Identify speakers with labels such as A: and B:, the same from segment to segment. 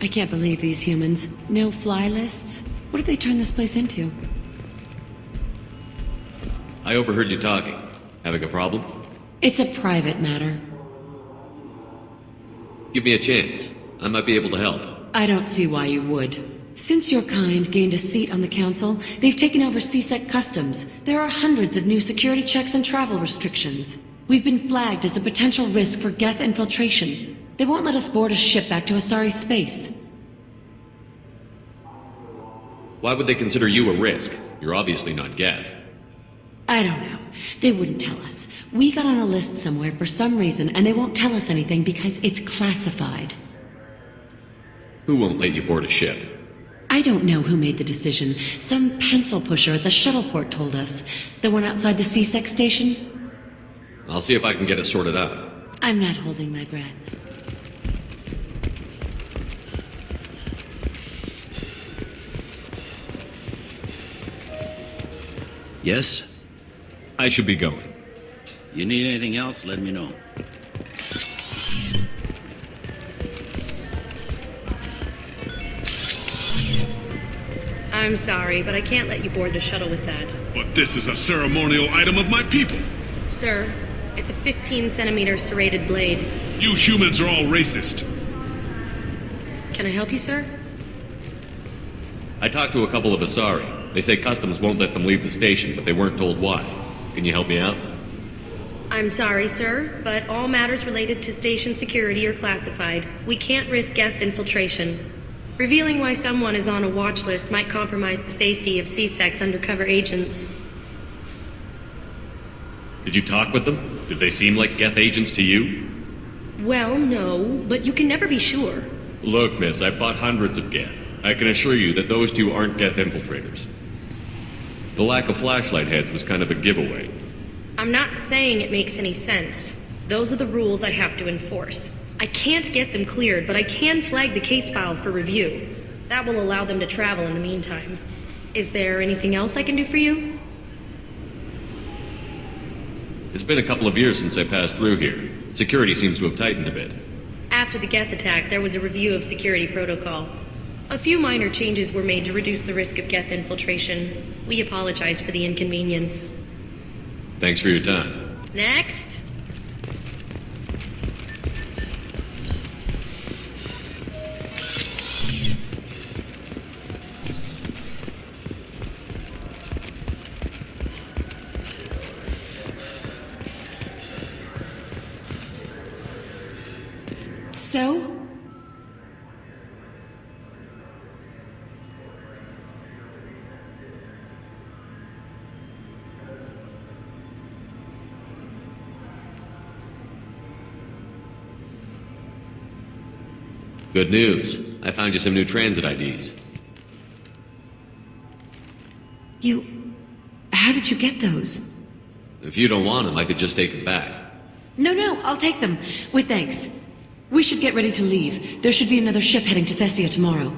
A: I can't believe these humans. No fly lists? What did they turn this place into?
B: I overheard you talking. Having a problem?
A: It's a private matter.
B: Give me a chance. I might be able to help.
A: I don't see why you would. Since your kind gained a seat on the council, they've taken over CSEC customs. There are hundreds of new security checks and travel restrictions. We've been flagged as a potential risk for Geth infiltration. They won't let us board a ship back to Asari space.
B: Why would they consider you a risk? You're obviously not Geth.
A: I don't know. They wouldn't tell us. We got on a list somewhere for some reason, and they won't tell us anything because it's classified.
B: Who won't let you board a ship?
A: I don't know who made the decision. Some pencil pusher at the shuttle port told us. The one outside the CSEC station?
B: I'll see if I can get it sorted out.
A: I'm not holding my breath.
C: Yes?
B: I should be going.
C: You need anything else, let me know.
D: I'm sorry, but I can't let you board the shuttle with that.
E: But this is a ceremonial item of my people.
D: Sir, it's a 15-centimeter serrated blade.
E: You humans are all racist.
D: Can I help you, sir?
B: I talked to a couple of Asari. They say customs won't let them leave the station, but they weren't told why. Can you help me out?
D: I'm sorry, sir, but all matters related to station security are classified. We can't risk Geth infiltration. Revealing why someone is on a watch list might compromise the safety of CSEC's undercover agents.
B: Did you talk with them? Did they seem like Geth agents to you?
D: Well, no, but you can never be sure.
B: Look, miss, I've fought hundreds of Geth. I can assure you that those two aren't Geth infiltrators. The lack of flashlight heads was kind of a giveaway.
D: I'm not saying it makes any sense. Those are the rules I have to enforce. I can't get them cleared, but I can flag the case file for review. That will allow them to travel in the meantime. Is there anything else I can do for you?
B: It's been a couple of years since I passed through here. Security seems to have tightened a bit.
D: After the Geth attack, there was a review of security protocol. A few minor changes were made to reduce the risk of Geth infiltration. We apologize for the inconvenience.
B: Thanks for your time.
D: Next.
A: So?
B: Good news. I found you some new transit IDs.
A: How did you get those?
B: If you don't want them, I could just take them back.
A: No, I'll take them. With thanks. We should get ready to leave. There should be another ship heading to Thessia tomorrow.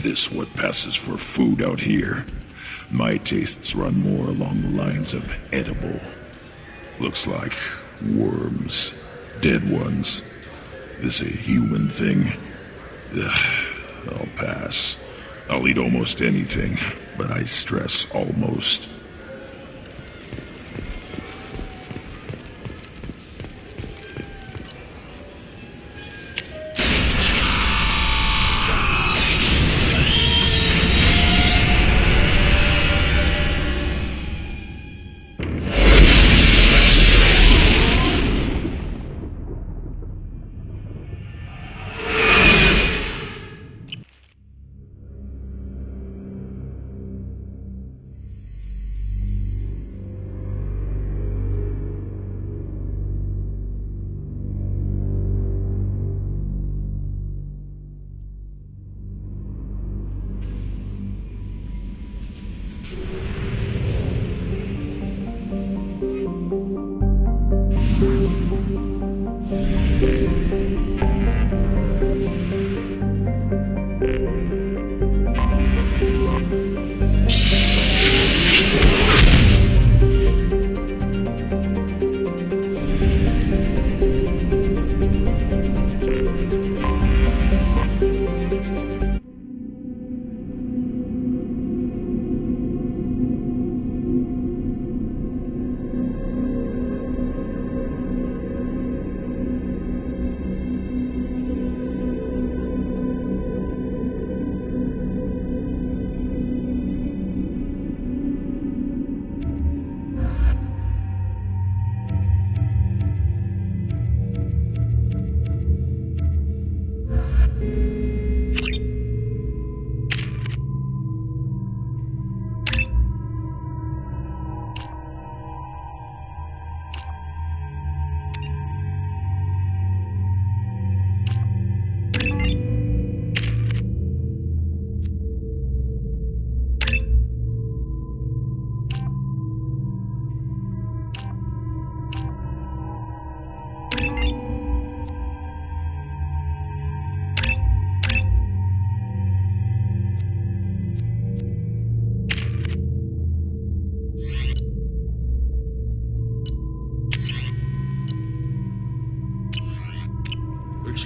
E: This what passes for food out here. My tastes run more along the lines of edible. Looks like worms. Dead ones. This a human thing? Ugh, I'll pass. I'll eat almost anything, but I stress almost.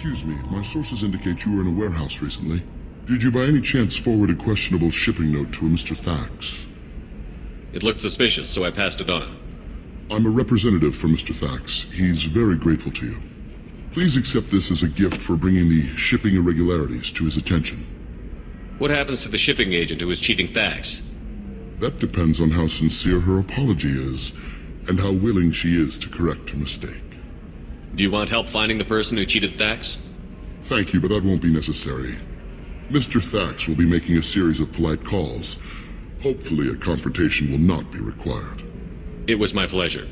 E: Excuse me, my sources indicate you were in a warehouse recently. Did you by any chance forward a questionable shipping note to a Mr. Thax?
B: It looked suspicious, so I passed it on.
E: I'm a representative for Mr. Thax. He's very grateful to you. Please accept this as a gift for bringing the shipping irregularities to his attention.
B: What happens to the shipping agent who is cheating Thax?
E: That depends on how sincere her apology is, and how willing she is to correct her mistake.
B: Do you want help finding the person who cheated Thax?
E: Thank you, but that won't be necessary. Mr. Thax will be making a series of polite calls. Hopefully a confrontation will not be required.
B: It was my pleasure.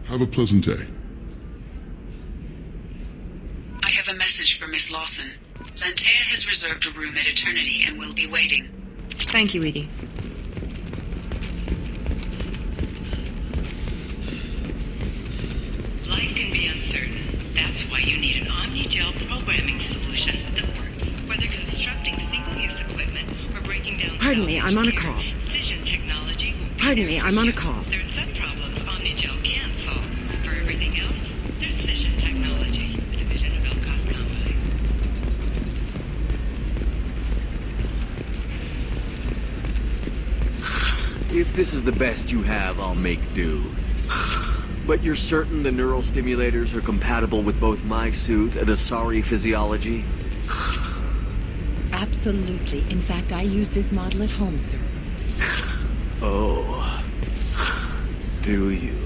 E: Have a pleasant day.
F: I have a message for Miss Lawson. Lantea has reserved a room at Eternity and will be waiting.
G: Thank you, Edie.
F: Life can be uncertain. That's why you need an omni-gel programming solution that works. Whether constructing single-use equipment or breaking down...
H: Pardon me, I'm on a call.
F: Precision technology will be
H: Pardon
F: there
H: me,
F: for
H: I'm on a
F: you.
H: call.
F: There are some problems omni-gel can't solve. For everything else, there's Precision Technology, a division of Elco's Company.
I: If this is the best you have, I'll make do. But you're certain the neural stimulators are compatible with both my suit and Asari physiology?
G: Absolutely. In fact, I use this model at home, sir.
I: Oh. Do you?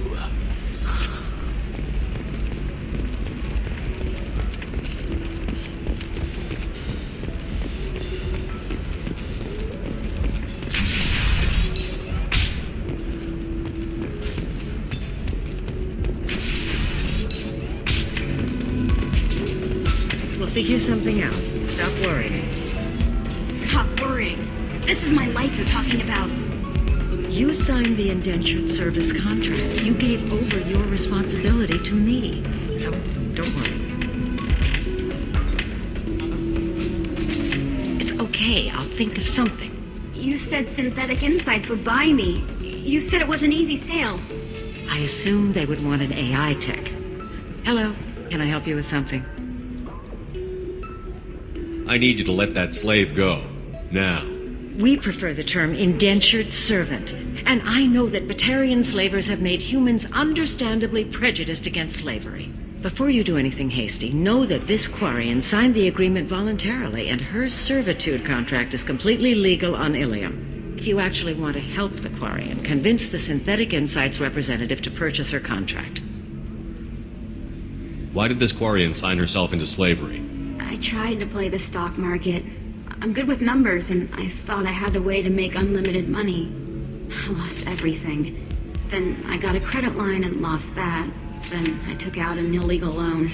H: We'll figure something out. Stop worrying.
D: Stop worrying. This is my life you're talking about.
H: You signed the indentured service contract. You gave over your responsibility to me. So, don't worry. It's okay. I'll think of something.
D: You said Synthetic Insights would buy me. You said it was an easy sale.
H: I assumed they would want an AI tech. Hello. Can I help you with something?
B: I need you to let that slave go. Now.
H: We prefer the term indentured servant, and I know that Batarian slavers have made humans understandably prejudiced against slavery. Before you do anything hasty, know that this Quarian signed the agreement voluntarily, and her servitude contract is completely legal on Ilium. If you actually want to help the Quarian, convince the Synthetic Insights representative to purchase her contract.
B: Why did this Quarian sign herself into slavery?
D: I tried to play the stock market. I'm good with numbers, and I thought I had a way to make unlimited money. I lost everything. Then I got a credit line and lost that. Then I took out an illegal loan.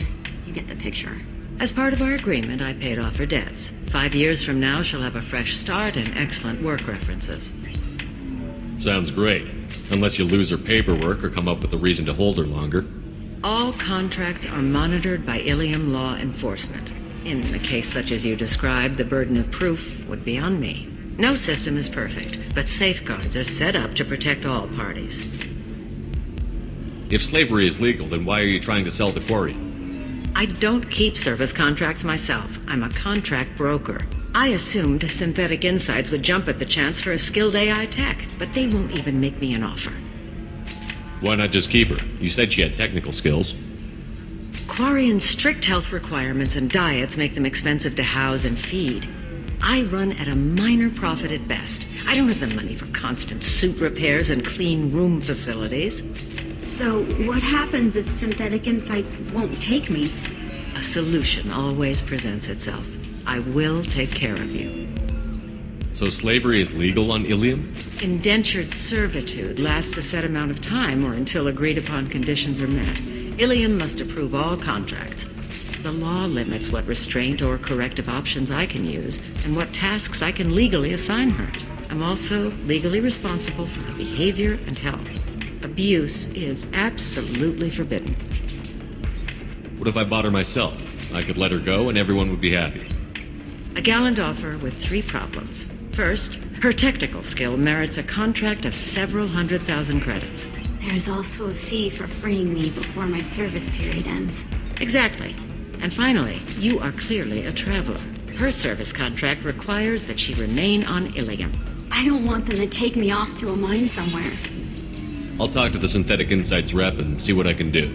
D: You get the picture.
H: As part of our agreement, I paid off her debts. 5 years from now, she'll have a fresh start and excellent work references.
B: Sounds great. Unless you lose her paperwork or come up with a reason to hold her longer.
H: All contracts are monitored by Ilium law enforcement. In a case such as you described, the burden of proof would be on me. No system is perfect, but safeguards are set up to protect all parties.
B: If slavery is legal, then why are you trying to sell the Quarian?
H: I don't keep service contracts myself. I'm a contract broker. I assumed Synthetic Insights would jump at the chance for a skilled AI tech, but they won't even make me an offer.
B: Why not just keep her? You said she had technical skills.
H: Quarian's strict health requirements and diets make them expensive to house and feed. I run at a minor profit at best. I don't have the money for constant suit repairs and clean room facilities.
D: So, what happens if Synthetic Insights won't take me?
H: A solution always presents itself. I will take care of you.
B: So slavery is legal on Ilium?
H: Indentured servitude lasts a set amount of time or until agreed upon conditions are met. Ilium must approve all contracts. The law limits what restraint or corrective options I can use and what tasks I can legally assign her. I'm also legally responsible for her behavior and health. Abuse is absolutely forbidden.
B: What if I bought her myself? I could let her go and everyone would be happy.
H: A gallant offer with 3 problems. First, her technical skill merits a contract of several 100,000 credits.
D: There's also a fee for freeing me before my service period ends.
H: Exactly. And finally, you are clearly a traveler. Her service contract requires that she remain on Ilium.
J: I don't want them to take me off to a mine somewhere.
B: I'll talk to the Synthetic Insights rep and see what I can do.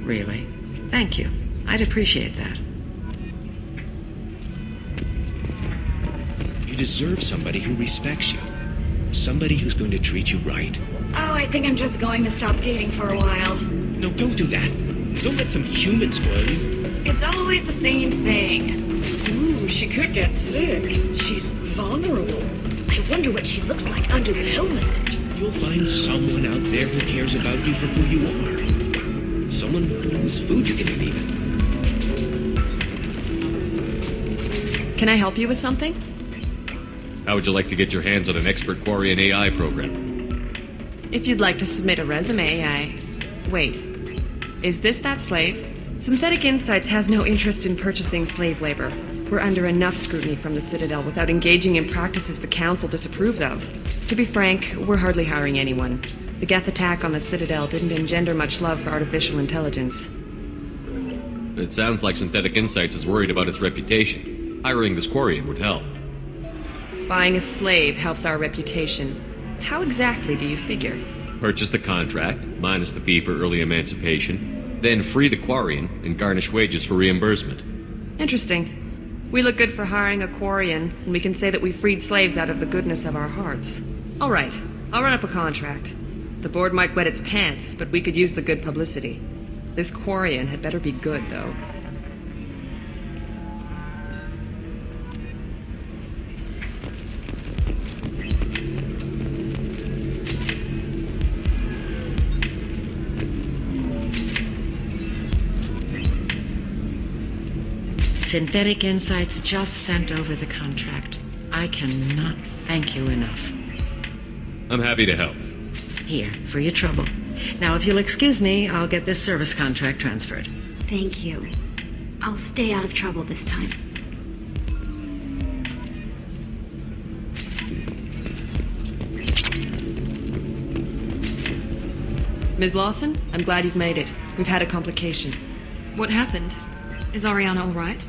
H: Really? Thank you. I'd appreciate that.
K: You deserve somebody who respects you. Somebody who's going to treat you right.
J: Oh, I think I'm just going to stop dating for a while.
K: No, don't do that. Don't let some human spoil you.
J: It's always the same thing.
L: Ooh, she could get sick. She's vulnerable. I wonder what she looks like under the helmet.
K: You'll find someone out there who cares about you for who you are. Someone whose food you can eat, even.
G: Can I help you with something?
B: How would you like to get your hands on an expert Quarian AI program?
G: If you'd like to submit a resume, Wait. Is this that slave? Synthetic Insights has no interest in purchasing slave labor. We're under enough scrutiny from the Citadel without engaging in practices the Council disapproves of. To be frank, we're hardly hiring anyone. The Geth attack on the Citadel didn't engender much love for artificial intelligence.
B: It sounds like Synthetic Insights is worried about its reputation. Hiring this Quarian would help.
G: Buying a slave helps our reputation. How exactly do you figure?
B: Purchase the contract, minus the fee for early emancipation, then free the Quarian and garnish wages for reimbursement.
G: Interesting. We look good for hiring a Quarian, and we can say that we freed slaves out of the goodness of our hearts. All right, I'll run up a contract. The board might wet its pants, but we could use the good publicity. This Quarian had better be good, though.
H: Synthetic Insights just sent over the contract. I cannot thank you enough.
B: I'm happy to help.
H: Here, for your trouble. Now, if you'll excuse me, I'll get this service contract transferred.
J: Thank you. I'll stay out of trouble this time.
G: Ms. Lawson, I'm glad you've made it. We've had a complication.
D: What happened? Is Ariana all right?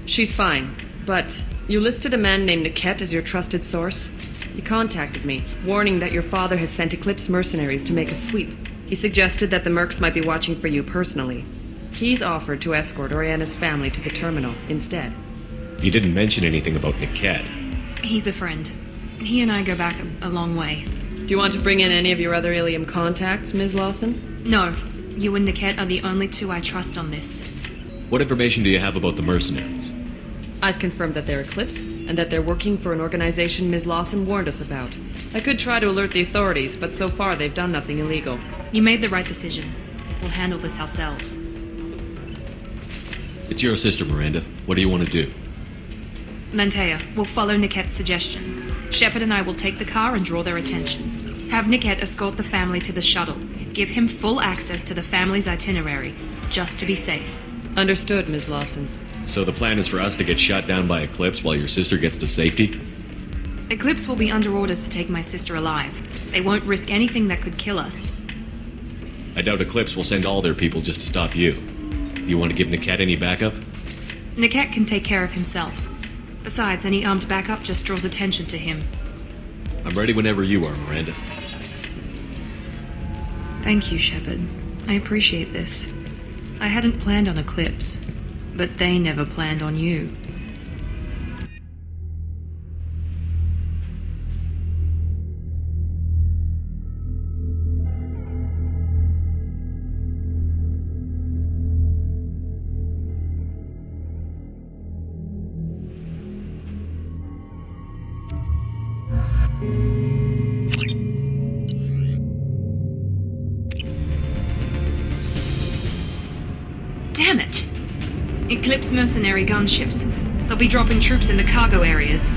G: She's fine, but you listed a man named Niket as your trusted source. He contacted me, warning that your father has sent Eclipse mercenaries to make a sweep. He suggested that the Mercs might be watching for you personally. He's offered to escort Oriana's family to the terminal instead.
B: You didn't mention anything about Niket.
D: He's a friend. He and I go back a long way.
G: Do you want to bring in any of your other Ilium contacts, Ms. Lawson?
D: No. You and Niket are the only two I trust on this.
B: What information do you have about the mercenaries?
G: I've confirmed that they're Eclipse, and that they're working for an organization Ms. Lawson warned us about. I could try to alert the authorities, but so far they've done nothing illegal.
D: You made the right decision. We'll handle this ourselves.
B: It's your sister, Miranda. What do you want to do?
D: Lantea, we'll follow Niket's suggestion. Shepard and I will take the car and draw their attention. Have Niket escort the family to the shuttle. Give him full access to the family's itinerary, just to be safe.
G: Understood, Ms. Lawson.
B: So the plan is for us to get shot down by Eclipse while your sister gets to safety?
D: Eclipse will be under orders to take my sister alive. They won't risk anything that could kill us.
B: I doubt Eclipse will send all their people just to stop you. Do you want to give Niket any backup?
D: Niket can take care of himself. Besides, any armed backup just draws attention to him.
B: I'm ready whenever you are, Miranda.
D: Thank you, Shepard. I appreciate this. I hadn't planned on Eclipse, but they never planned on you. Damn it! Eclipse mercenary gunships. They'll be dropping troops in the cargo areas.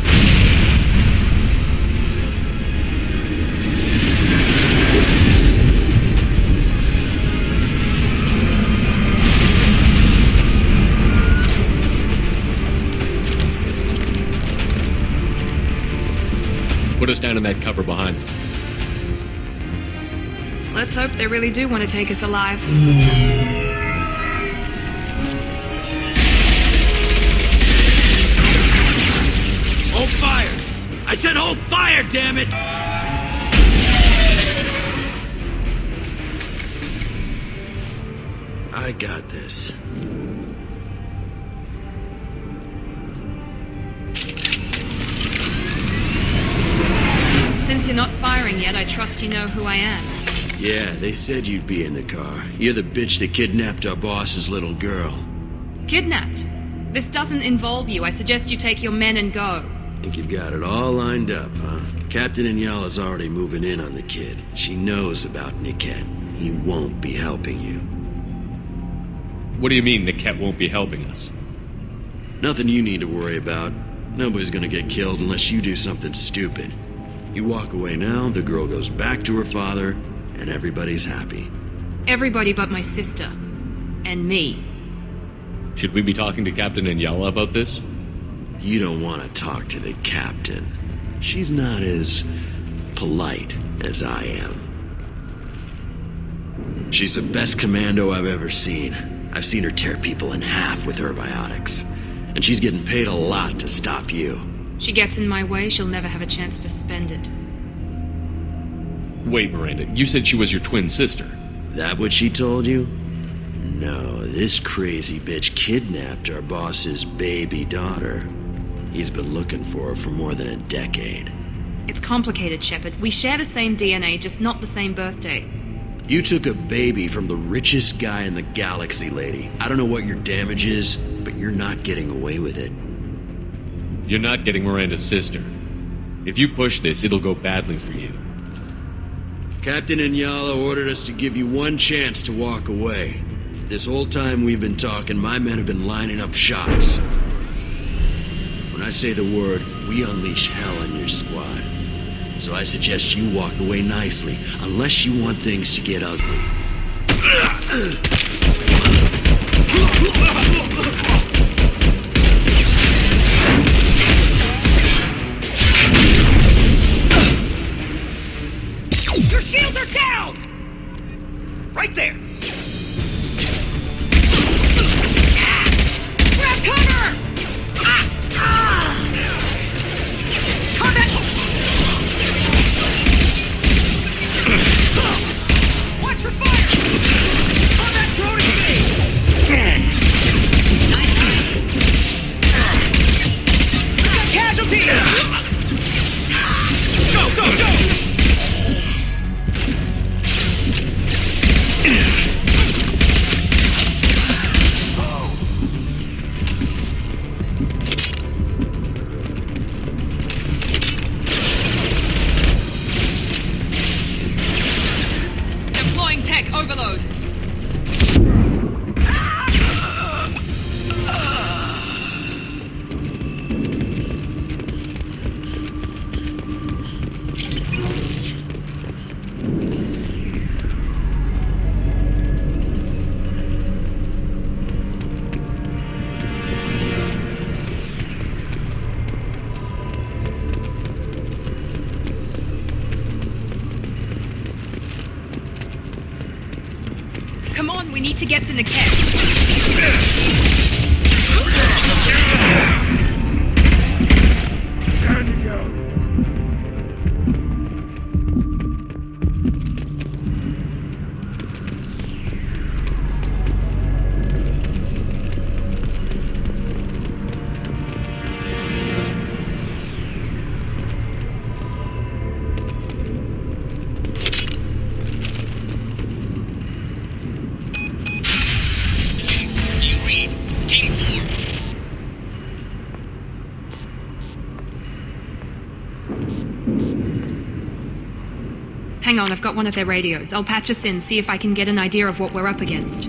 B: Put us down in that cover behind them.
D: Let's hope they really do want to take us alive.
C: I said hold fire, damn it! I got this.
G: Since you're not firing yet, I trust you know who I am.
C: Yeah, they said you'd be in the car. You're the bitch that kidnapped our boss's little girl.
G: Kidnapped? This doesn't involve you. I suggest you take your men and go.
C: Think you've got it all lined up, huh? Captain Inyala's already moving in on the kid. She knows about Niket. He won't be helping you.
B: What do you mean Niket won't be helping us?
C: Nothing you need to worry about. Nobody's gonna get killed unless you do something stupid. You walk away now, the girl goes back to her father, and everybody's happy.
G: Everybody but my sister. And me.
B: Should we be talking to Captain Inyala about this?
C: You don't want to talk to the captain. She's not as polite as I am. She's the best commando I've ever seen. I've seen her tear people in half with her biotics. And she's getting paid a lot to stop you.
G: She gets in my way, she'll never have a chance to spend it.
B: Wait, Miranda, you said she was your twin sister.
C: That what she told you? No, this crazy bitch kidnapped our boss's baby daughter. He's been looking for her for more than a decade.
G: It's complicated, Shepard. We share the same DNA, just not the same birthday.
C: You took a baby from the richest guy in the galaxy, lady. I don't know what your damage is, but you're not getting away with it.
B: You're not getting Miranda's sister. If you push this, it'll go badly for you.
C: Captain Inyala ordered us to give you one chance to walk away. This whole time we've been talking, my men have been lining up shots. When I say the word, we unleash hell on your squad. So I suggest you walk away nicely, unless you want things to get ugly.
K: Your shields are down! Right there! Grab cover! Combat! Watch your fire! Combat drone engaged! Got casualties! Go, go, go!
G: Deploying tech overload. Come on, we need to get to Niket. Hang on, I've got one of their radios. I'll patch us in, see if I can get an idea of what we're up against.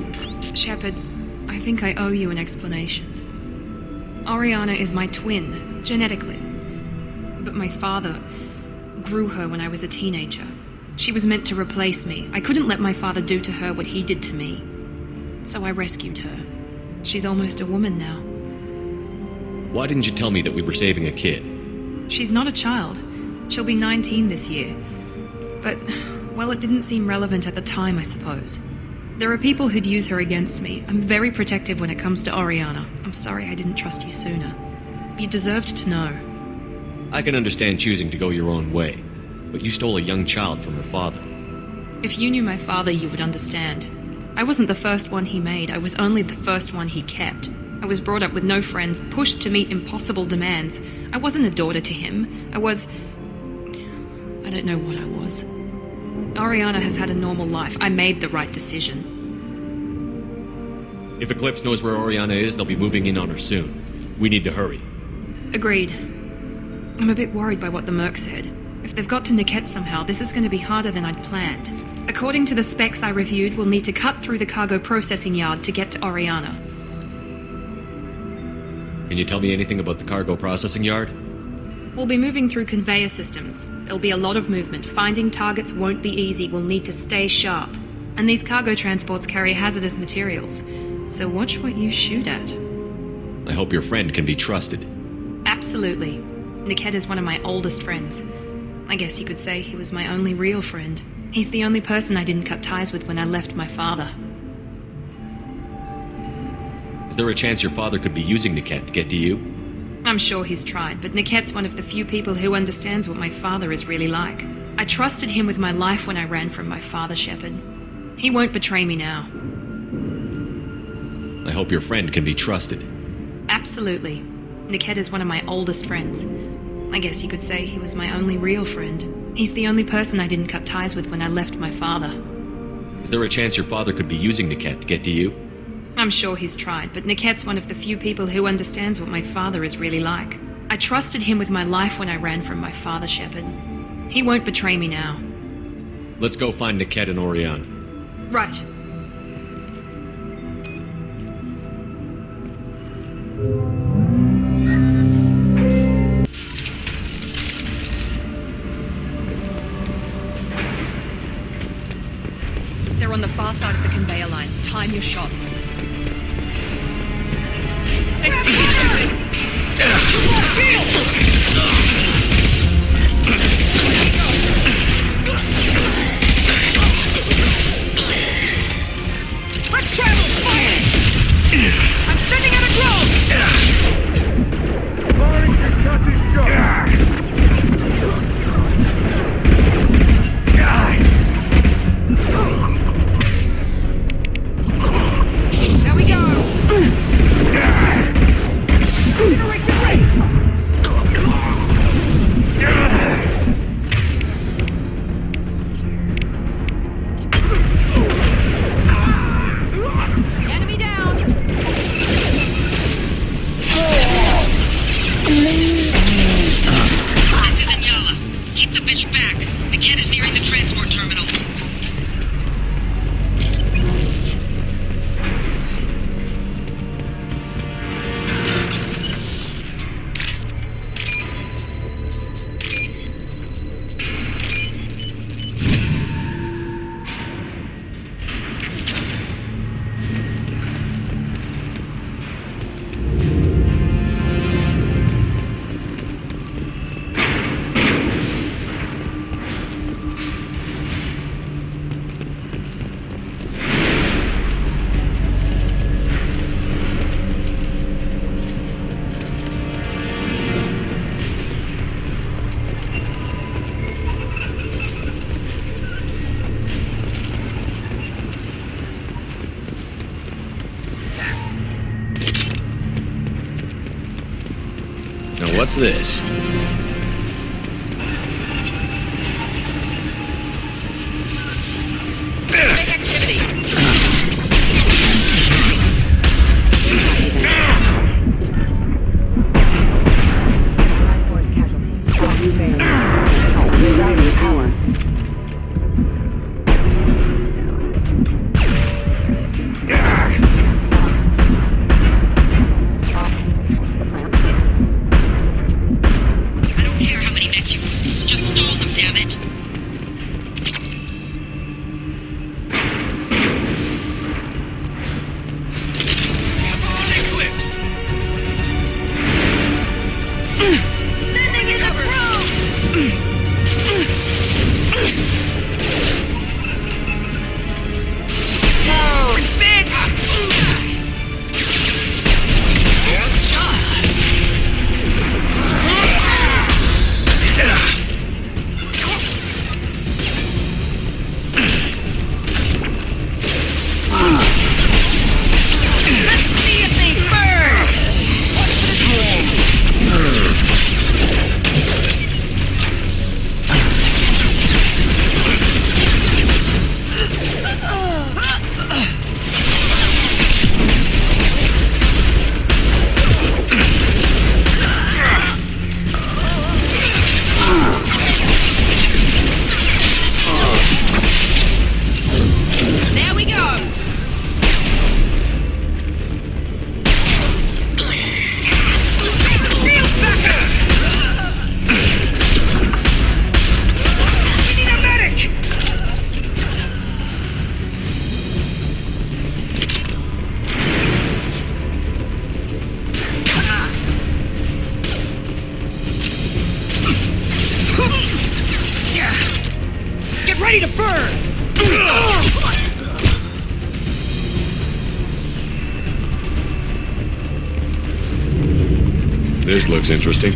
G: Shepard, I think I owe you an explanation. Oriana is my twin, genetically. But my father grew her when I was a teenager. She was meant to replace me. I couldn't let my father do to her what he did to me. So I rescued her. She's almost a woman now.
B: Why didn't you tell me that we were saving a kid?
G: She's not a child. She'll be 19 this year. But, well, it didn't seem relevant at the time, I suppose. There are people who'd use her against me. I'm very protective when it comes to Oriana. I'm sorry I didn't trust you sooner. You deserved to know.
B: I can understand choosing to go your own way, but you stole a young child from her father.
G: If you knew my father, you would understand. I wasn't the first one he made, I was only the first one he kept. I was brought up with no friends, pushed to meet impossible demands. I wasn't a daughter to him. I don't know what I was. Oriana has had a normal life. I made the right decision.
B: If Eclipse knows where Oriana is, they'll be moving in on her soon. We need to hurry.
G: Agreed. I'm a bit worried by what the Merc said. If they've got to Niket somehow, this is going to be harder than I'd planned. According to the specs I reviewed, we'll need to cut through the cargo processing yard to get to Oriana.
B: Can you tell me anything about the cargo processing yard?
G: We'll be moving through conveyor systems. There'll be a lot of movement. Finding targets won't be easy. We'll need to stay sharp. And these cargo transports carry hazardous materials. So watch what you shoot at.
B: I hope your friend can be trusted.
G: Absolutely. Niket is one of my oldest friends. I guess you could say he was my only real friend. He's the only person I didn't cut ties with when I left my father.
B: Is there a chance your father could be using Niket to get to you?
G: I'm sure he's tried, but Niket's one of the few people who understands what my father is really like. I trusted him with my life when I ran from my father, Shepard. He won't betray me now.
B: I hope your friend can be trusted.
G: Absolutely. Niket is one of my oldest friends. I guess you could say he was my only real friend. He's the only person I didn't cut ties with when I left my father.
B: Is there a chance your father could be using Niket to get to you?
G: I'm sure he's tried, but Niket's one of the few people who understands what my father is really like. I trusted him with my life when I ran from my father, Shepard. He won't betray me now.
B: Let's go find Niket and Oriana.
G: Right. They're on the far side of the conveyor line. Time your shots.
L: Let's travel fire! I'm sending out a drone! There we go!
G: Enemy down!
F: This is Anyala. Keep the bitch back. Niket is nearing the transport terminal.
B: Now what's this?
G: Big activity.
B: This looks interesting.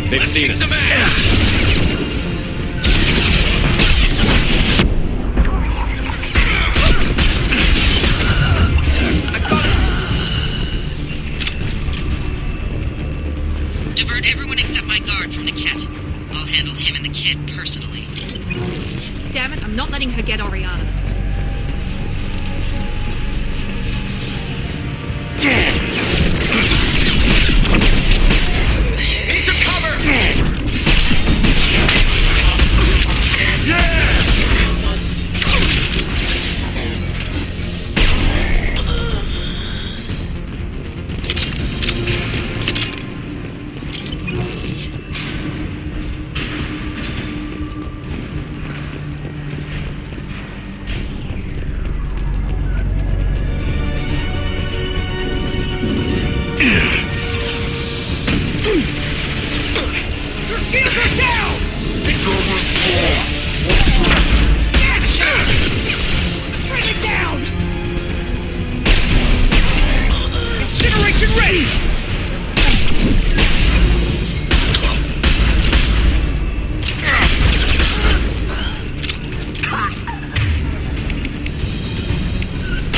B: They've seen us.
F: Divert everyone except my guard from the cat. I'll handle him and the kid personally.
M: Damn it, I'm not letting her get Oriana.
F: Need some cover!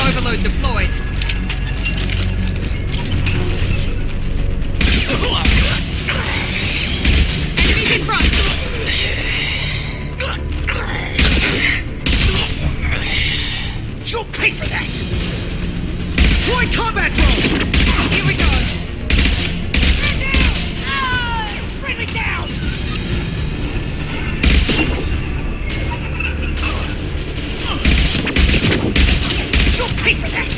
M: Overload deployed. Enemies in front.
K: You'll pay for that! Deploy combat drone!
M: Here we go.
K: Bring me down! You'll pay for that!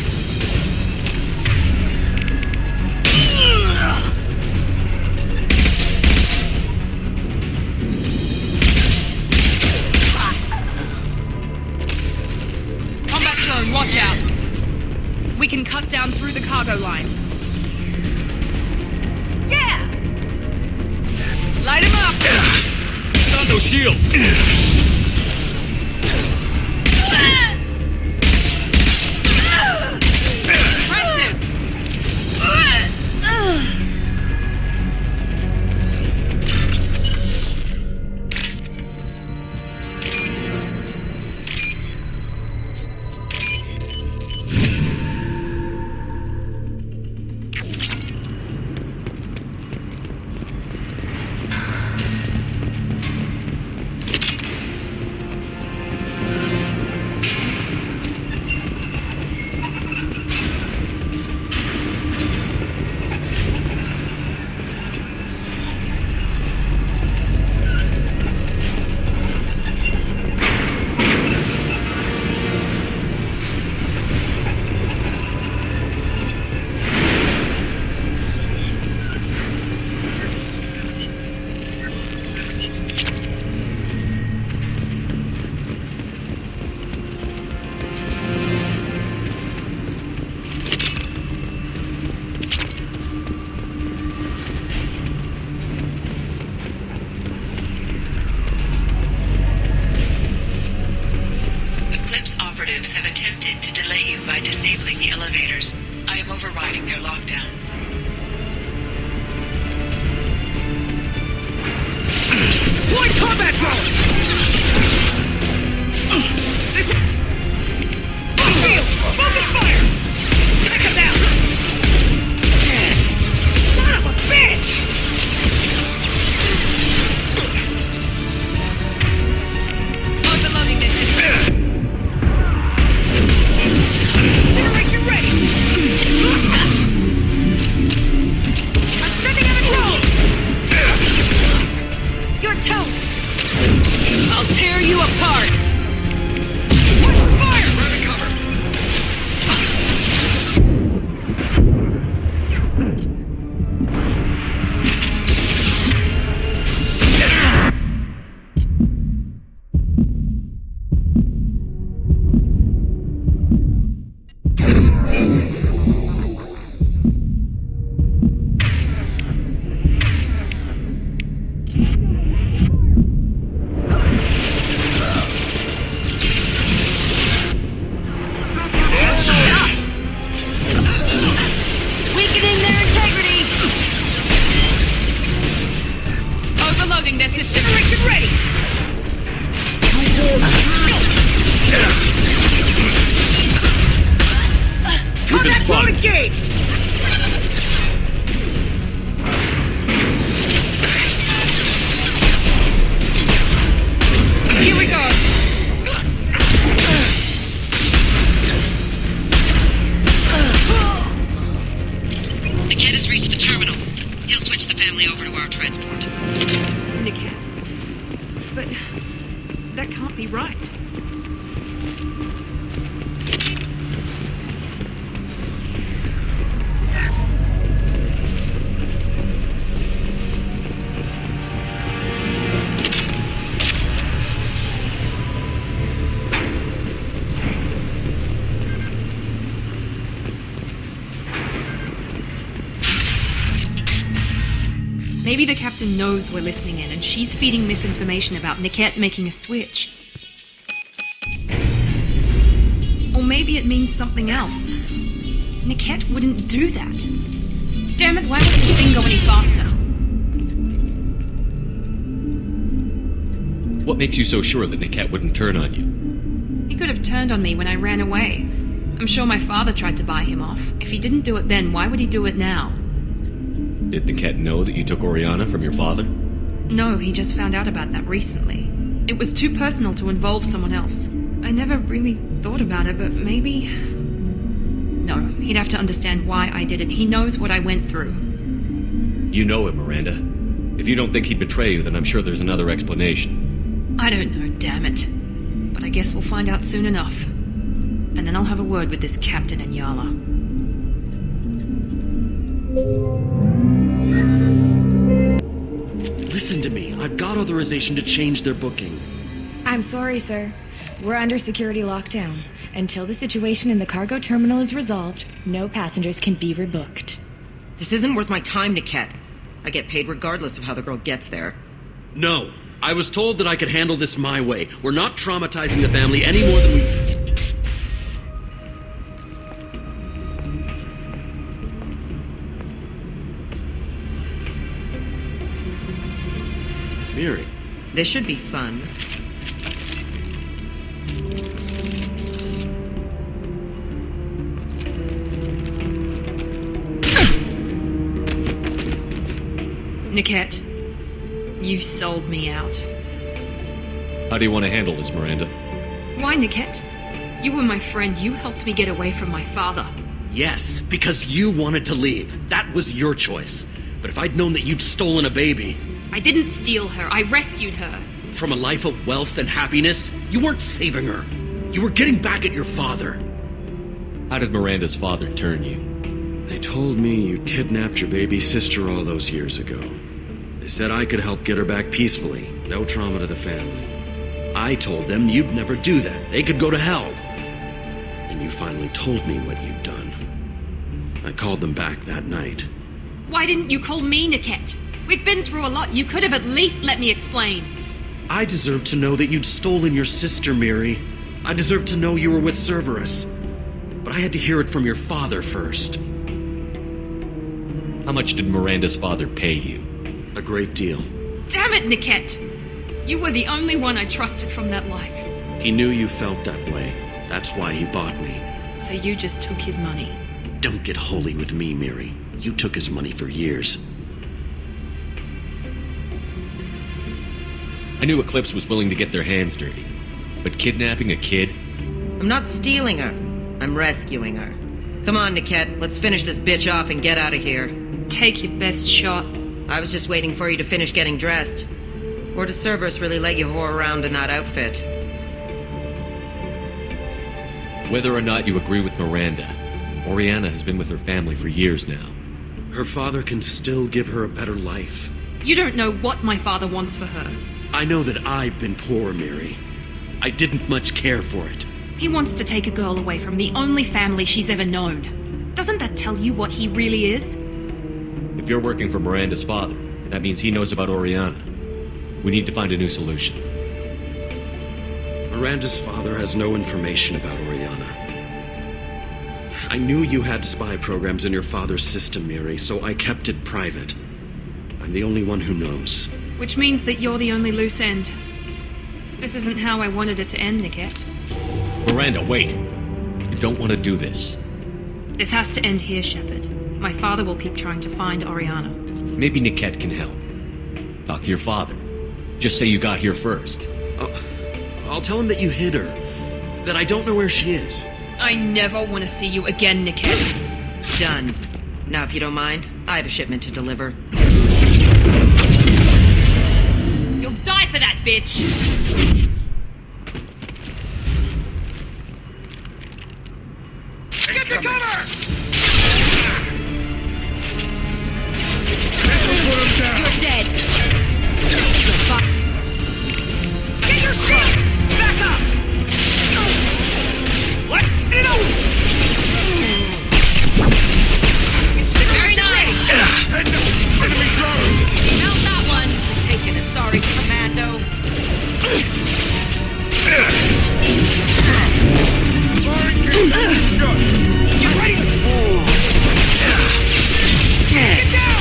M: Combat drone, watch out. We can cut down through the cargo line.
K: Yeah! Light him up!
B: Not no shield!
F: Have attempted to delay you by disabling the elevators. I am overriding their lockdown.
K: Deploy combat drone! Shield! Focus fire! Take him down! Son of a bitch!
M: Overloading this.
K: Generation ready!
C: Drone
L: engaged!
M: Here we go.
F: The kid has reached the terminal. He'll switch the family over to our transport.
M: Niket. But that can't be right. Maybe the captain knows we're listening in and she's feeding misinformation about Niket making a switch. Or maybe it means something else. Niket wouldn't do that. Damn it, why wouldn't this thing go any faster?
B: What makes you so sure that Niket wouldn't turn on you?
M: He could have turned on me when I ran away. I'm sure my father tried to buy him off. If he didn't do it then, why would he do it now?
B: Did Niket know that you took Oriana from your father?
M: No, he just found out about that recently. It was too personal to involve someone else. I never really thought about it, but maybe... No, he'd have to understand why I did it. He knows what I went through.
B: You know him, Miranda. If you don't think he'd betray you, then I'm sure there's another explanation.
M: I don't know, damn it. But I guess we'll find out soon enough. And then I'll have a word with this captain in Yala.
C: Listen to me. I've got authorization to change their booking.
N: I'm sorry, sir. We're under security lockdown. Until the situation in the cargo terminal is resolved, no passengers can be rebooked.
H: This isn't worth my time, Niket. I get paid regardless of how the girl gets there.
C: No. I was told that I could handle this my way. We're not traumatizing the family any more than we... Miri.
H: This should be fun.
M: Niket, you sold me out.
B: How do you want to handle this, Miranda?
M: Why, Niket? You were my friend. You helped me get away from my father.
C: Yes, because you wanted to leave. That was your choice. But if I'd known that you'd stolen a baby...
M: I didn't steal her. I rescued her.
C: From a life of wealth and happiness, you weren't saving her. You were getting back at your father.
B: How did Miranda's father turn you?
C: They told me you kidnapped your baby sister all those years ago. They said I could help get her back peacefully. No trauma to the family. I told them you'd never do that. They could go to hell. Then you finally told me what you'd done. I called them back that night.
M: Why didn't you call me, Niket? We've been through a lot. You could have at least let me explain.
C: I deserve to know that you'd stolen your sister, Miri. I deserve to know you were with Cerberus. But I had to hear it from your father first.
B: How much did Miranda's father pay you?
C: A great deal.
M: Damn it, Niket! You were the only one I trusted from that life.
C: He knew you felt that way. That's why he bought me.
M: So you just took his money?
C: Don't get holy with me, Miri. You took his money for years.
B: I knew Eclipse was willing to get their hands dirty. But kidnapping a kid?
H: I'm not stealing her. I'm rescuing her. Come on, Niket. Let's finish this bitch off and get out of here.
M: Take your best shot.
H: I was just waiting for you to finish getting dressed. Or does Cerberus really let you whore around in that outfit?
B: Whether or not you agree with Miranda, Oriana has been with her family for years now.
C: Her father can still give her a better life.
M: You don't know what my father wants for her.
C: I know that I've been poor, Miri. I didn't much care for it.
M: He wants to take a girl away from the only family she's ever known. Doesn't that tell you what he really is?
B: If you're working for Miranda's father, that means he knows about Oriana. We need to find a new solution.
C: Miranda's father has no information about Oriana. I knew you had spy programs in your father's system, Miri, so I kept it private. I'm the only one who knows.
M: Which means that you're the only loose end. This isn't how I wanted it to end, Niket.
B: Miranda, wait! You don't want to do this.
M: This has to end here, Shepard. My father will keep trying to find Oriana.
O: Maybe Niket can help. Talk to your father. Just say you got here first.
C: I'll tell him that you hid her. That I don't know where she is.
M: I never want to see you again, Niket.
H: Done. Now, if you don't mind, I have a shipment to deliver.
M: You'll die for that, bitch!
P: Get to cover!
M: You're dead!
P: Get your shit! Back up! Let it out!
M: Very nice!
P: Enemy drone!
M: Mount that one! Taking a sorry commando.
P: Get ready! Get down!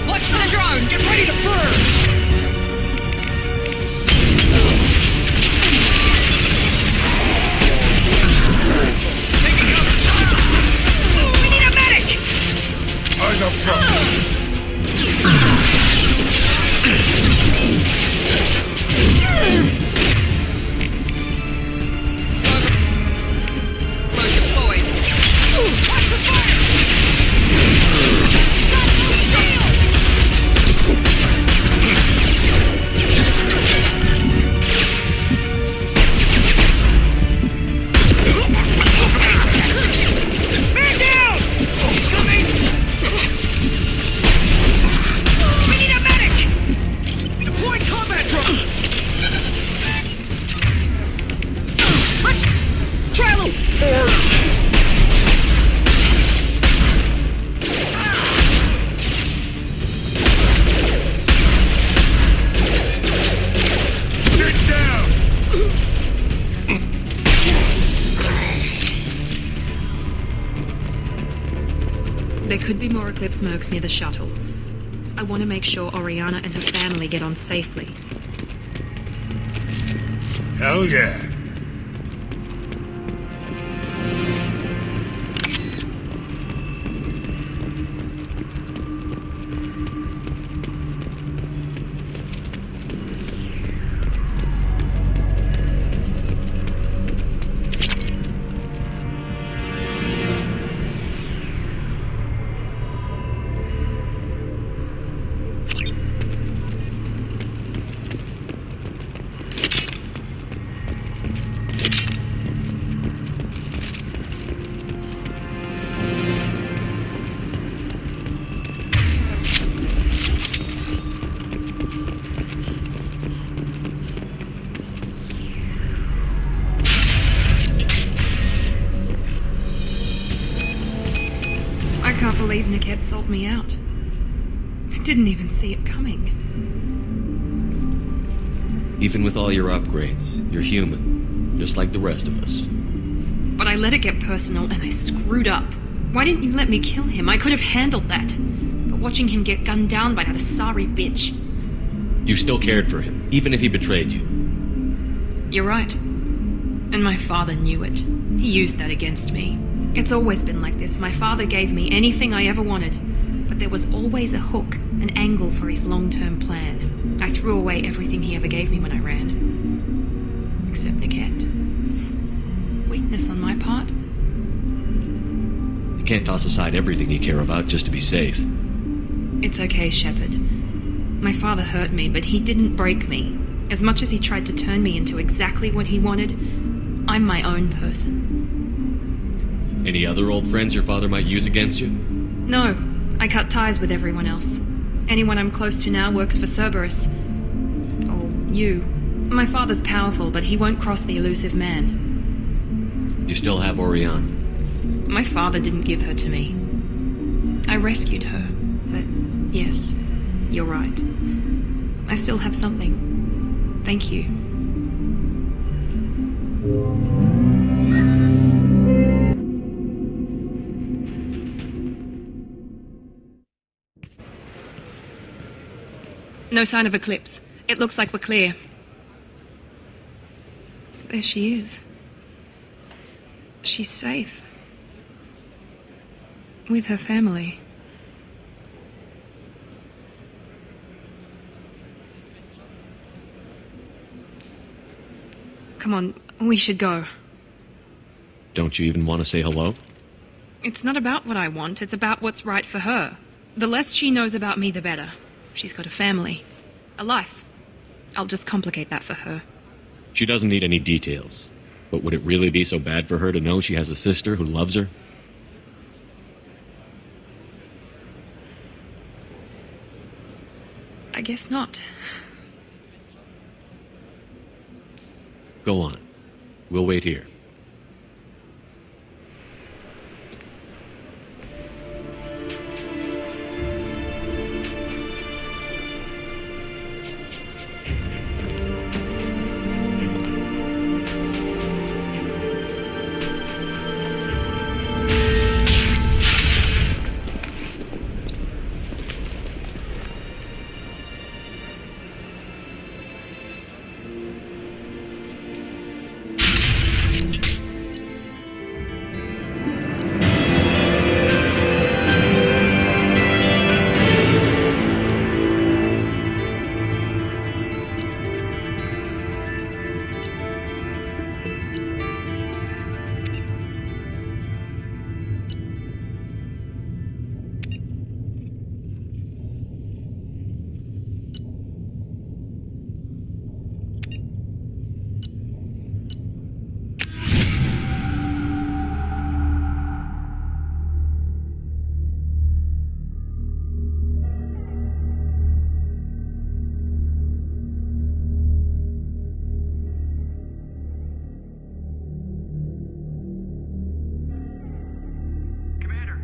M: Watch for the drone!
P: Get ready to burn! Taking cover! We need a medic! Eyes up front!
M: Load deployed.
P: Watch the fire! Man down! Coming! We need a medic! Deploying combat drone! Let's try a little... Get down!
M: There could be more Eclipse mercs near the shuttle. I want to make sure Oriana and her family get on safely.
P: Hell yeah.
M: I can't believe Niket sold me out. I didn't even see it coming.
O: Even with all your upgrades, you're human, just like the rest of us.
M: But I let it get personal and I screwed up. Why didn't you let me kill him? I could have handled that. But watching him get gunned down by that Asari bitch.
O: You still cared for him, even if he betrayed you.
M: You're right. And my father knew it. He used that against me. It's always been like this. My father gave me anything I ever wanted. But there was always a hook, an angle for his long-term plan. I threw away everything he ever gave me when I ran. Except Niket. Weakness on my part.
O: You can't toss aside everything you care about just to be safe.
M: It's okay, Shepard. My father hurt me, but he didn't break me. As much as he tried to turn me into exactly what he wanted, I'm my own person.
O: Any other old friends your father might use against you?
M: No, I cut ties with everyone else. Anyone I'm close to now works for Cerberus. Or you. My father's powerful, but he won't cross the elusive man.
O: You still have Oriana.
M: My father didn't give her to me. I rescued her, but yes, You're right. I still have something. Thank you. No sign of eclipse. It looks like we're clear. There she is. She's safe. With her family. Come on, we should go.
O: Don't you even want to say hello?
M: It's not about what I want, it's about what's right for her. The less she knows about me, the better. She's got a family. A life. I'll just complicate that for her.
O: She doesn't need any details. But would it really be so bad for her to know she has a sister who loves her?
M: I guess not.
O: Go on. We'll wait here.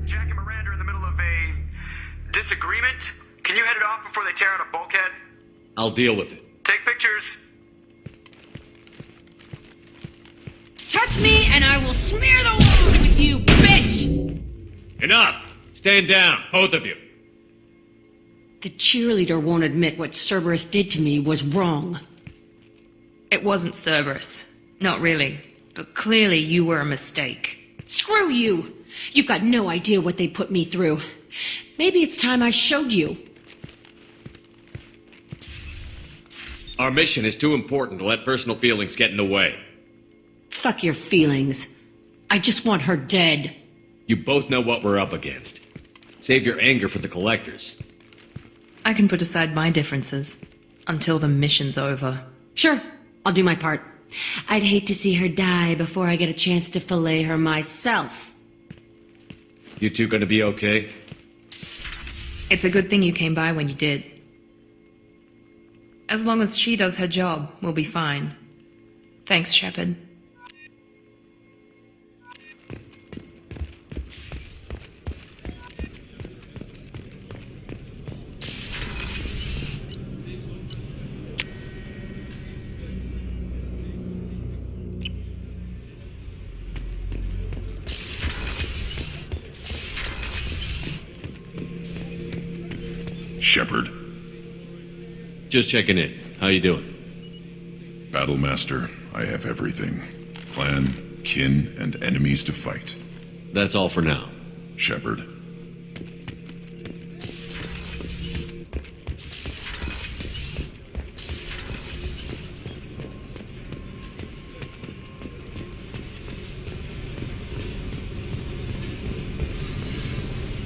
P: Jack and Miranda are in the middle of a disagreement. Can you head it off before they tear out a bulkhead?
B: I'll deal with it.
P: Take pictures.
Q: Touch me and I will smear the walls with you, bitch!
B: Enough! Stand down, both of you.
A: The cheerleader won't admit what Cerberus did to me was wrong.
M: It wasn't Cerberus. Not really. But clearly you were a mistake.
A: Screw you! You've got no idea what they put me through. Maybe it's time I showed you.
B: Our mission is too important to let personal feelings get in the way.
A: Fuck your feelings. I just want her dead.
B: You both know what we're up against. Save your anger for the collectors.
M: I can put aside my differences until the mission's over.
A: Sure, I'll do my part. I'd hate to see her die before I get a chance to fillet her myself.
B: You two gonna be okay?
M: It's a good thing you came by when you did. As long as she does her job, we'll be fine. Thanks, Shepard.
E: Shepard.
B: Just checking in. How you doing?
E: Battlemaster, I have everything. Clan, kin, and enemies to fight.
B: That's all for now.
E: Shepard.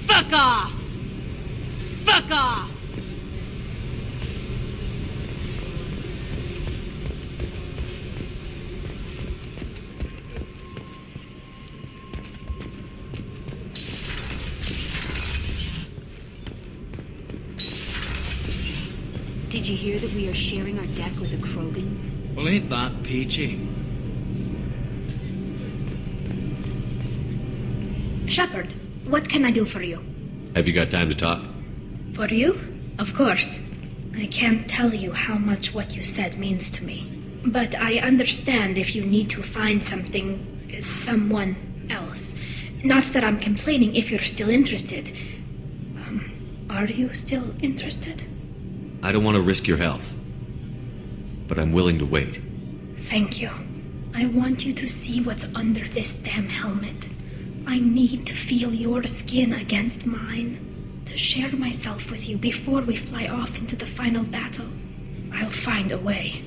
A: Fuck off! Fuck off!
J: Did you hear that we are sharing our deck with a Krogan?
K: Well, ain't that peachy?
J: Shepard, what can I do for you?
B: Have you got time to talk?
J: For you? Of course. I can't tell you how much what you said means to me. But I understand if you need to find someone else. Not that I'm complaining if you're still interested. Are you still interested?
O: I don't want to risk your health, but I'm willing to wait.
J: Thank you. I want you to see what's under this damn helmet. I need to feel your skin against mine, to share myself with you before we fly off into the final battle. I'll find a way.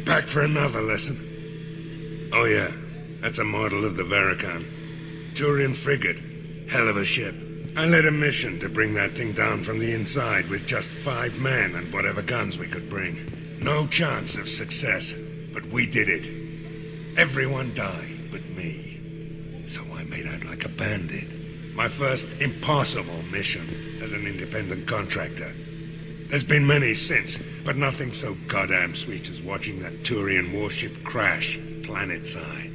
R: Back for another lesson? Oh yeah, that's a model of the Veracon. Turian frigate. Hell of a ship. I led a mission to bring that thing down from the inside with just 5 men and whatever guns we could bring. No chance of success, but we did it. Everyone died but me. So I made out like a bandit. My first impossible mission as an independent contractor. There's been many since, but nothing so goddamn sweet as watching that Turian warship crash planet-side.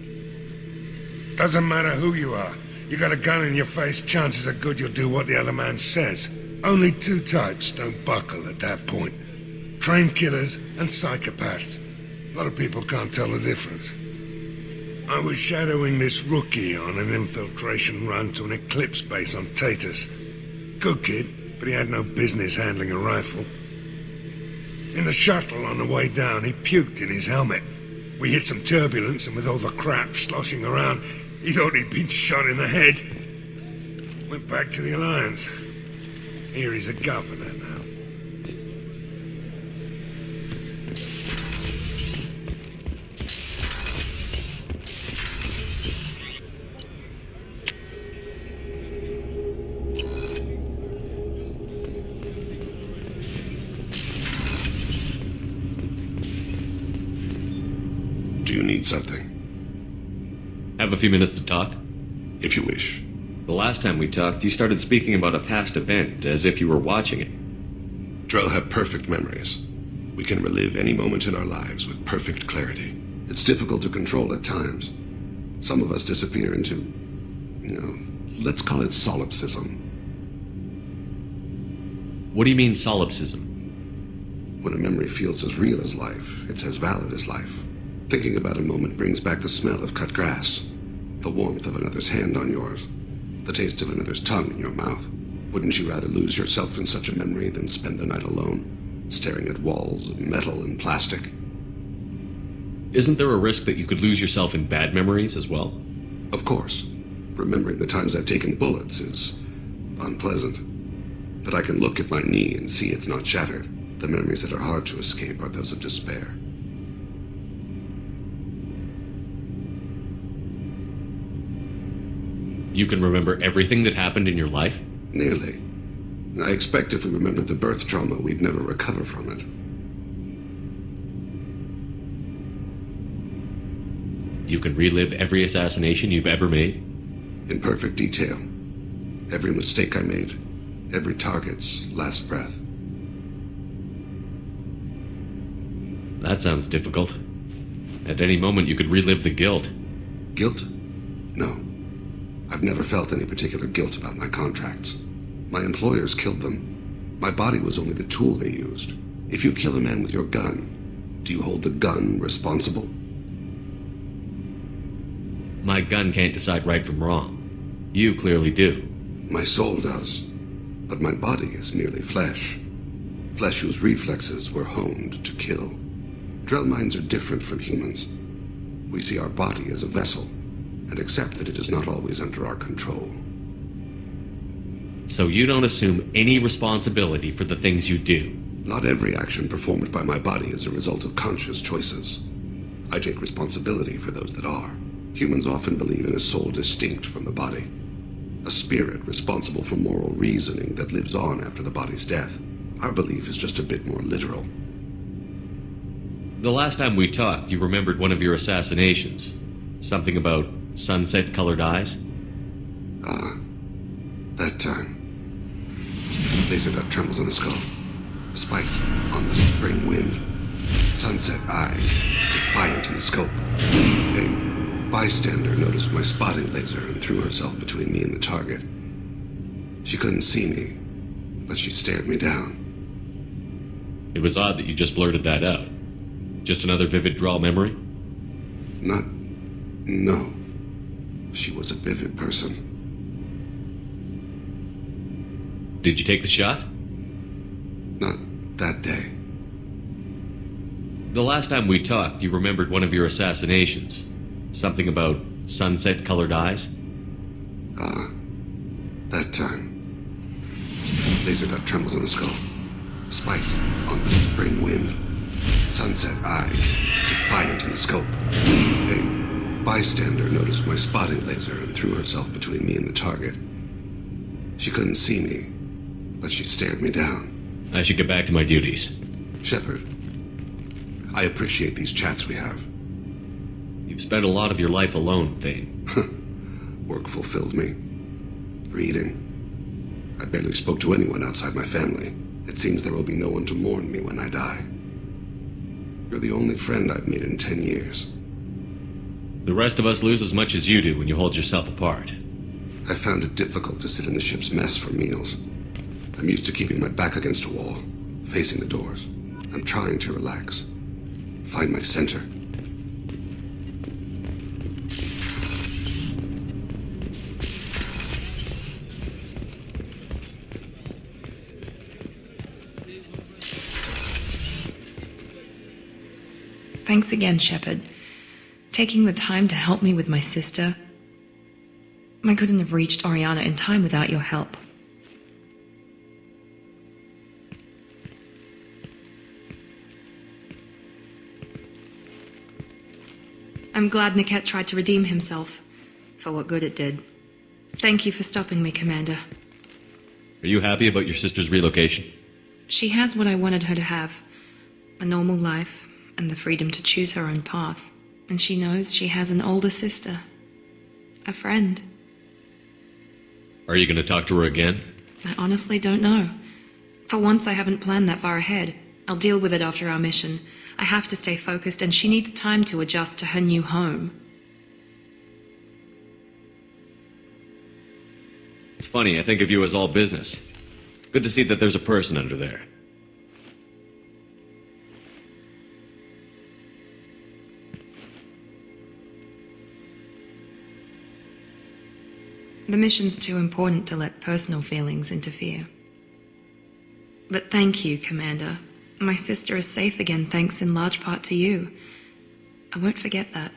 R: Doesn't matter who you are. You got a gun in your face, chances are good you'll do what the other man says. Only 2 types don't buckle at that point. Trained killers and psychopaths. A lot of people can't tell the difference. I was shadowing this rookie on an infiltration run to an Eclipse base on Tatus. Good kid, but he had no business handling a rifle. In the shuttle on the way down, he puked in his helmet. We hit some turbulence, and with all the crap sloshing around, he thought he'd been shot in the head. Went back to the Alliance. Here he's a governor now.
S: Do you need something?
B: Have a few minutes to talk?
S: If you wish.
B: The last time we talked, you started speaking about a past event, as if you were watching it.
S: Drell have perfect memories. We can relive any moment in our lives with perfect clarity. It's difficult to control at times. Some of us disappear into, let's call it solipsism.
B: What do you mean, solipsism?
S: When a memory feels as real as life, it's as valid as life. Thinking about a moment brings back the smell of cut grass, the warmth of another's hand on yours, the taste of another's tongue in your mouth. Wouldn't you rather lose yourself in such a memory than spend the night alone, staring at walls of metal and plastic?
B: Isn't there a risk that you could lose yourself in bad memories as well?
S: Of course. Remembering the times I've taken bullets is unpleasant. But I can look at my knee and see it's not shattered. The memories that are hard to escape are those of despair.
B: You can remember everything that happened in your life?
S: Nearly. I expect if we remembered the birth trauma, we'd never recover from it.
B: You can relive every assassination you've ever made?
S: In perfect detail. Every mistake I made. Every target's last breath.
B: That sounds difficult. At any moment you could relive the guilt.
S: Guilt? No. I've never felt any particular guilt about my contracts. My employers killed them. My body was only the tool they used. If you kill a man with your gun, do you hold the gun responsible?
B: My gun can't decide right from wrong. You clearly do.
S: My soul does. But my body is merely flesh. Flesh whose reflexes were honed to kill. Drell minds are different from humans. We see our body as a vessel, and accept that it is not always under our control.
B: So you don't assume any responsibility for the things you do?
S: Not every action performed by my body is a result of conscious choices. I take responsibility for those that are. Humans often believe in a soul distinct from the body. A spirit responsible for moral reasoning that lives on after the body's death. Our belief is just a bit more literal.
B: The last time we talked, you remembered one of your assassinations. Something about sunset-colored eyes?
S: That time. Laser dot trembles on the skull. Spice on the spring wind. Sunset eyes, defiant in the scope. A bystander noticed my spotting laser and threw herself between me and the target. She couldn't see me, but she stared me down.
B: It was odd that you just blurted that out. Just another vivid draw memory?
S: No. She was a vivid person.
B: Did you take the shot?
S: Not that day.
B: The last time we talked, you remembered one of your assassinations. Something about sunset-colored eyes?
S: That time. Laser dot trembles in the skull. Spice on the spring wind. Sunset eyes, defiant in the scope. A bystander noticed my spotting laser and threw herself between me and the target. She couldn't see me, but she stared me down.
B: I should get back to my duties.
S: Shepard, I appreciate these chats we have.
B: You've spent a lot of your life alone, Thane.
S: Work fulfilled me. Reading. I barely spoke to anyone outside my family. It seems there will be no one to mourn me when I die. You're the only friend I've made in 10 years.
B: The rest of us lose as much as you do when you hold yourself apart.
S: I found it difficult to sit in the ship's mess for meals. I'm used to keeping my back against a wall, facing the doors. I'm trying to relax. Find my center.
M: Thanks again, Shepard. Taking the time to help me with my sister. I couldn't have reached Oriana in time without your help. I'm glad Niket tried to redeem himself, for what good it did. Thank you for stopping me, Commander.
B: Are you happy about your sister's relocation?
M: She has what I wanted her to have. A normal life, and the freedom to choose her own path. And she knows she has an older sister. A friend.
B: Are you going to talk to her again?
M: I honestly don't know. For once, I haven't planned that far ahead. I'll deal with it after our mission. I have to stay focused, and she needs time to adjust to her new home.
B: It's funny, I think of you as all business. Good to see that there's a person under there.
M: The mission's too important to let personal feelings interfere. But thank you, Commander. My sister is safe again thanks in large part to you. I won't forget that.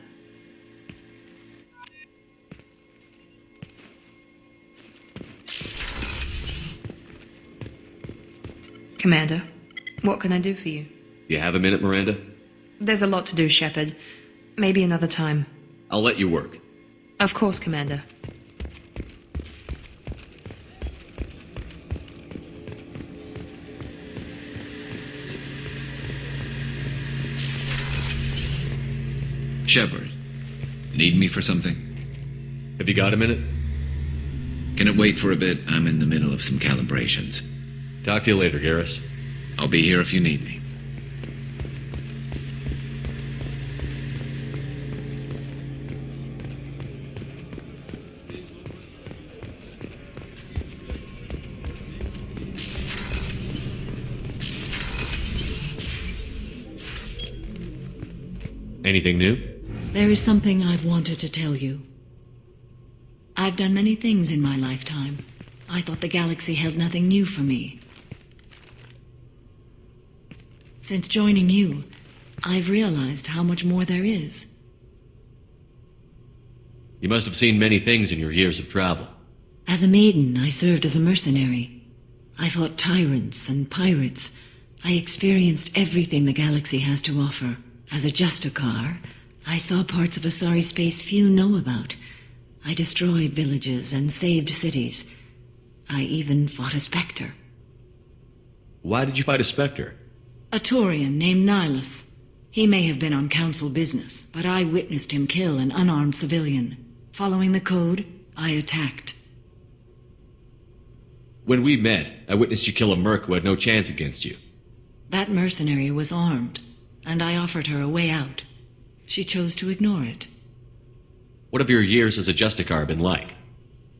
M: Commander, what can I do for you?
B: You have a minute, Miranda?
M: There's a lot to do, Shepard. Maybe another time.
B: I'll let you work.
M: Of course, Commander.
T: Shepard, need me for something?
B: Have you got a minute?
T: Can it wait for a bit? I'm in the middle of some calibrations.
B: Talk to you later, Garrus.
T: I'll be here if you need me.
B: Anything new?
H: There is something I've wanted to tell you. I've done many things in my lifetime. I thought the galaxy held nothing new for me. Since joining you, I've realized how much more there is.
B: You must have seen many things in your years of travel.
H: As a maiden, I served as a mercenary. I fought tyrants and pirates. I experienced everything the galaxy has to offer. As a Justicar, I saw parts of Asari space few know about. I destroyed villages and saved cities. I even fought a Spectre.
B: Why did you fight a Spectre?
H: A Taurian named Nihilus. He may have been on council business, but I witnessed him kill an unarmed civilian. Following the code, I attacked.
B: When we met, I witnessed you kill a merc who had no chance against you.
H: That mercenary was armed. and I offered her a way out. She chose to ignore it.
O: What have your years as a Justicar been like?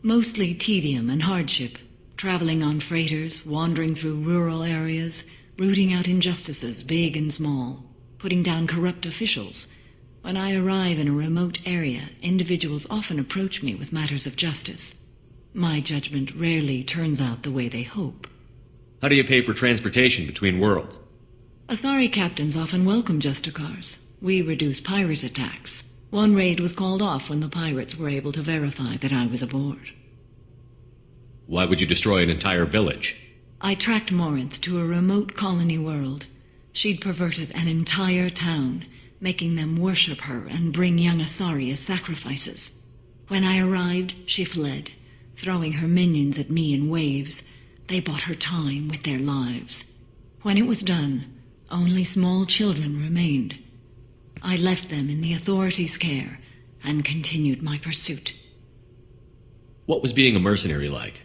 H: Mostly tedium and hardship, traveling on freighters, wandering through rural areas, rooting out injustices, big and small, putting down corrupt officials. When I arrive in a remote area, individuals often approach me with matters of justice. My judgment rarely turns out the way they hope.
O: How do you pay for transportation between worlds?
H: Asari captains often welcome Justicars. We reduce pirate attacks. One raid was called off when the pirates were able to verify that I was aboard.
O: Why would you destroy an entire village?
H: I tracked Morinth to a remote colony world. She'd perverted an entire town, making them worship her and bring young Asari as sacrifices. When I arrived, she fled, throwing her minions at me in waves. They bought her time with their lives. When it was done, only small children remained. I left them in the authorities' care and continued my pursuit.
O: What was being a mercenary like?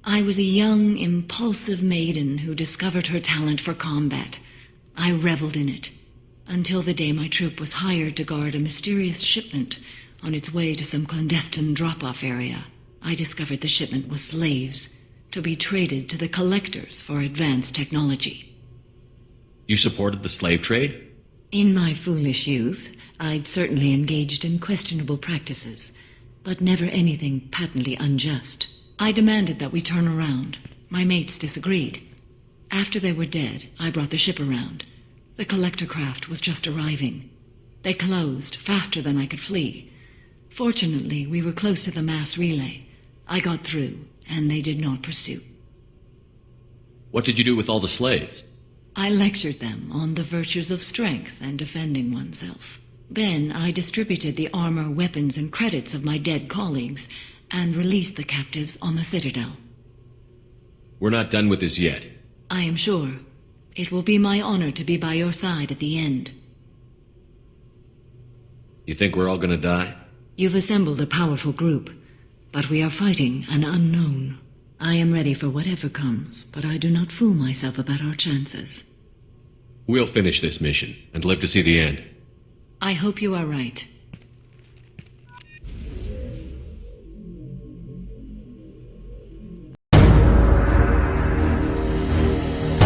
H: I was a young, impulsive maiden who discovered her talent for combat. I reveled in it, until the day my troop was hired to guard a mysterious shipment on its way to some clandestine drop-off area. I discovered the shipment was slaves, to be traded to the collectors for advanced technology.
O: You supported the slave trade?
H: In my foolish youth, I'd certainly engaged in questionable practices, but never anything patently unjust. I demanded that we turn around. My mates disagreed. After they were dead, I brought the ship around. The collector craft was just arriving. They closed faster than I could flee. Fortunately, we were close to the mass relay. I got through, and they did not pursue.
O: What did you do with all the slaves?
H: I lectured them on the virtues of strength and defending oneself. Then I distributed the armor, weapons, and credits of my dead colleagues and released the captives on the Citadel.
O: We're not done with this yet.
H: I am sure. It will be my honor to be by your side at the end.
O: You think we're all gonna die?
H: You've assembled a powerful group, but we are fighting an unknown. I am ready for whatever comes, but I do not fool myself about our chances.
O: We'll finish this mission and live to see the end.
H: I hope you are right.